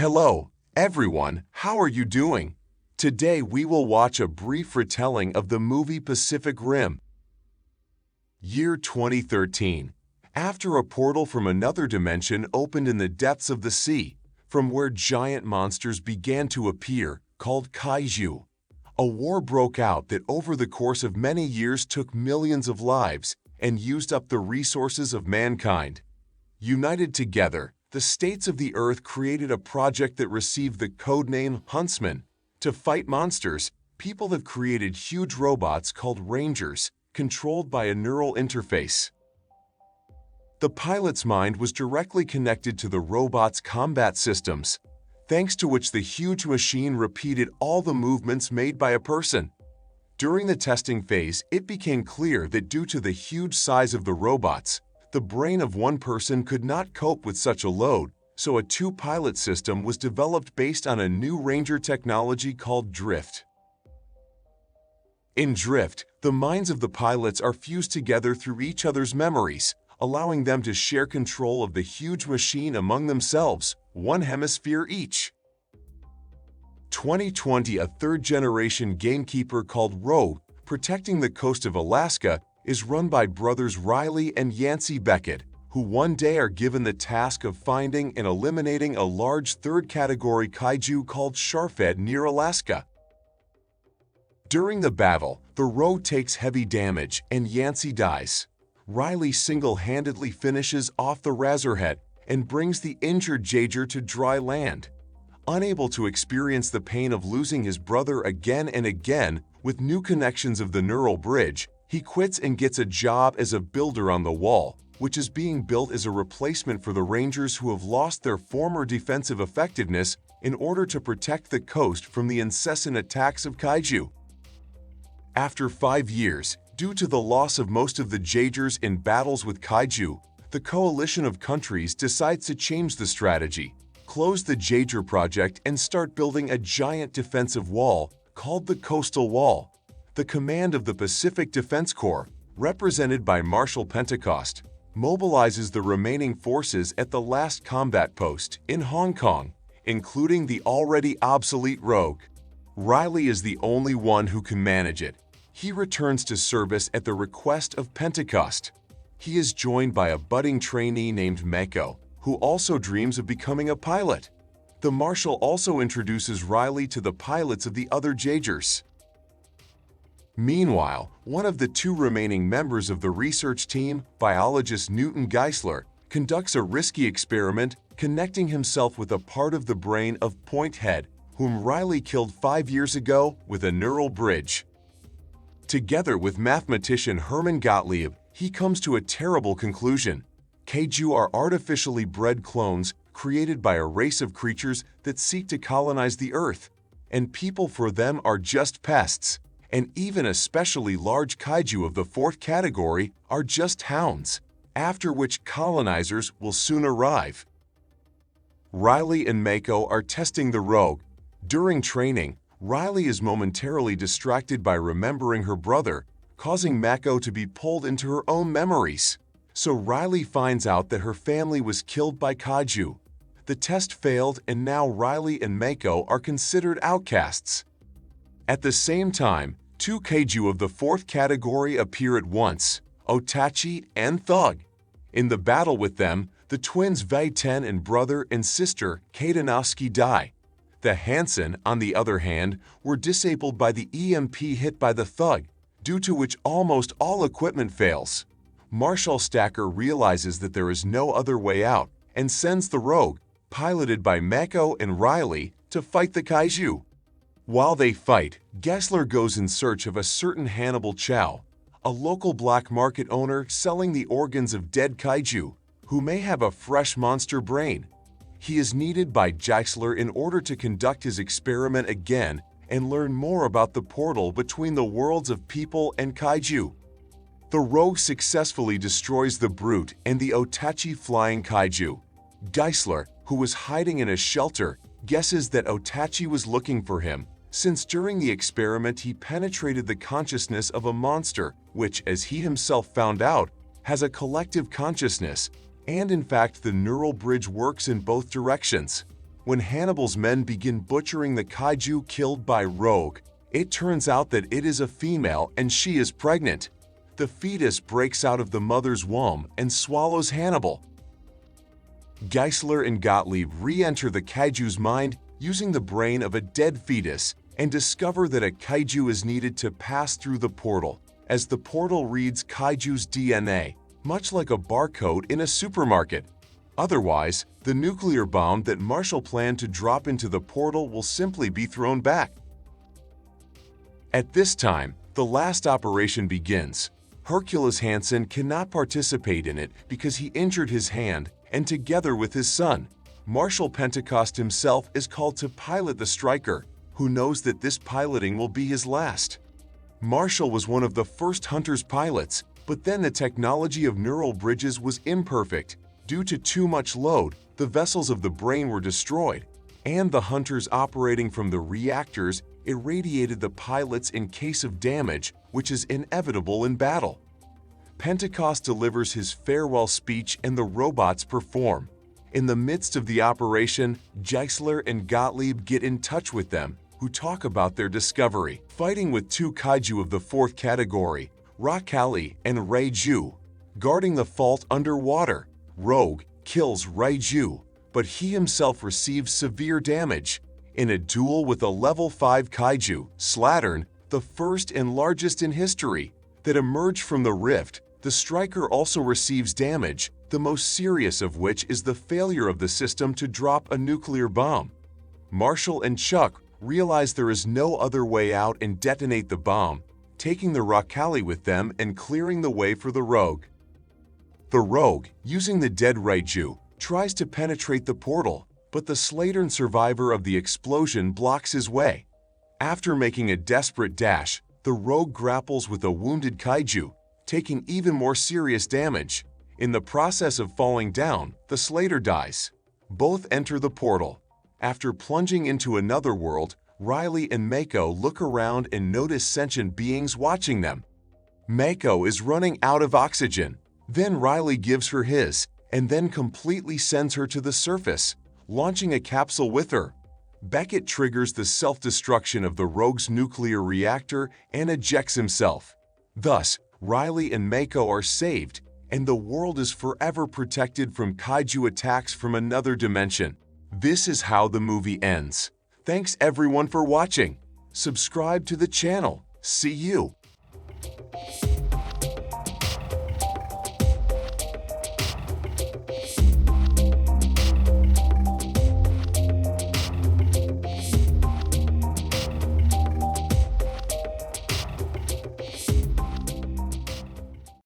Hello, everyone. How are you doing? Today we will watch a brief retelling of the movie Pacific Rim. Year 2013. After a portal from another dimension opened in the depths of the sea, from where giant monsters began to appear, called Kaiju. A war broke out that over the course of many years took millions of lives and used up the resources of mankind. United together, the states of the Earth created a project that received the codename Huntsman. To fight monsters, people have created huge robots called Rangers, controlled by a neural interface. The pilot's mind was directly connected to the robot's combat systems, thanks to which the huge machine repeated all the movements made by a person. During the testing phase, it became clear that due to the huge size of the robots, the brain of one person could not cope with such a load, so a two-pilot system was developed based on a new Ranger technology called Drift. In Drift, the minds of the pilots are fused together through each other's memories, allowing them to share control of the huge machine among themselves, one hemisphere each. 2020, a third-generation gamekeeper called Rogue, protecting the coast of Alaska, is run by brothers Riley and Yancey Beckett, who one day are given the task of finding and eliminating a large third-category kaiju called Sharfed near Alaska. During the battle, the Rogue takes heavy damage and Yancey dies. Riley single-handedly finishes off the Razorhead and brings the injured Jaeger to dry land. Unable to experience the pain of losing his brother again and again with new connections of the neural bridge, he quits and gets a job as a builder on the wall, which is being built as a replacement for the Rangers who have lost their former defensive effectiveness in order to protect the coast from the incessant attacks of kaiju. After 5 years, due to the loss of most of the Jaegers in battles with kaiju, the coalition of countries decides to change the strategy, close the Jaeger project and start building a giant defensive wall called the Coastal Wall. The command of the Pacific Defense Corps, represented by Marshal Pentecost, mobilizes the remaining forces at the last combat post in Hong Kong, including the already obsolete Rogue. Riley is the only one who can manage it. He returns to service at the request of Pentecost. He is joined by a budding trainee named Mako, who also dreams of becoming a pilot. The Marshal also introduces Riley to the pilots of the other Jaegers. Meanwhile, one of the two remaining members of the research team, biologist Newton Geisler, conducts a risky experiment connecting himself with a part of the brain of Point Head, whom Riley killed 5 years ago with a neural bridge. Together with mathematician Hermann Gottlieb, he comes to a terrible conclusion. Kaiju are artificially bred clones created by a race of creatures that seek to colonize the Earth, and people for them are just pests. And even especially large kaiju of the fourth category are just hounds, after which colonizers will soon arrive. Riley and Mako are testing the Rogue. During training, Riley is momentarily distracted by remembering her brother, causing Mako to be pulled into her own memories. So Riley finds out that her family was killed by kaiju. The test failed and now Riley and Mako are considered outcasts. At the same time, two kaiju of the fourth category appear at once, Otachi and Thug. In the battle with them, the twins Vei-Ten and brother and sister Katanovsky die. The Hansen, on the other hand, were disabled by the EMP hit by the Thug, due to which almost all equipment fails. Marshal Stacker realizes that there is no other way out and sends the Rogue, piloted by Mako and Riley, to fight the kaiju. While they fight, Gessler goes in search of a certain Hannibal Chow, a local black market owner selling the organs of dead kaiju, who may have a fresh monster brain. He is needed by Gessler in order to conduct his experiment again and learn more about the portal between the worlds of people and kaiju. The Rogue successfully destroys the Brute and the Otachi flying kaiju. Gessler, who was hiding in a shelter, guesses that Otachi was looking for him, since during the experiment he penetrated the consciousness of a monster which, as he himself found out, has a collective consciousness, and in fact the neural bridge works in both directions. When Hannibal's men begin butchering the kaiju killed by Rogue, it turns out that it is a female and she is pregnant. The fetus breaks out of the mother's womb and swallows Hannibal. Geisler and Gottlieb re-enter the kaiju's mind using the brain of a dead fetus and discover that a kaiju is needed to pass through the portal, as the portal reads kaiju's DNA, much like a barcode in a supermarket. Otherwise, the nuclear bomb that Marshall planned to drop into the portal will simply be thrown back. At this time, the last operation begins. Hercules Hansen cannot participate in it because he injured his hand, and together with his son, Marshall Pentecost himself is called to pilot the Striker, who knows that this piloting will be his last. Marshall was one of the first Hunter's pilots, but then the technology of neural bridges was imperfect. Due to too much load, the vessels of the brain were destroyed, and the Hunters operating from the reactors irradiated the pilots in case of damage, which is inevitable in battle. Pentecost delivers his farewell speech and the robots perform. In the midst of the operation, Geisler and Gottlieb get in touch with them, who talk about their discovery. Fighting with two kaiju of the fourth category, Rakali and Raiju, guarding the fault underwater. Rogue kills Raiju, but he himself receives severe damage. In a duel with a level 5 kaiju, Slattern, the first and largest in history, that emerged from the rift, the Striker also receives damage, the most serious of which is the failure of the system to drop a nuclear bomb. Marshall and Chuck realize there is no other way out and detonate the bomb, taking the Rakali with them and clearing the way for the Rogue. The Rogue, using the dead Raiju, tries to penetrate the portal, but the Slattern survivor of the explosion blocks his way. After making a desperate dash, the Rogue grapples with a wounded kaiju, taking even more serious damage. In the process of falling down, the Slater dies. Both enter the portal. After plunging into another world, Riley and Mako look around and notice sentient beings watching them. Mako is running out of oxygen. Then Riley gives her his, and then completely sends her to the surface, launching a capsule with her. Beckett triggers the self-destruction of the Rogue's nuclear reactor and ejects himself. Thus, Riley and Mako are saved, and the world is forever protected from kaiju attacks from another dimension. This is how the movie ends. Thanks everyone for watching. Subscribe to the channel. See you.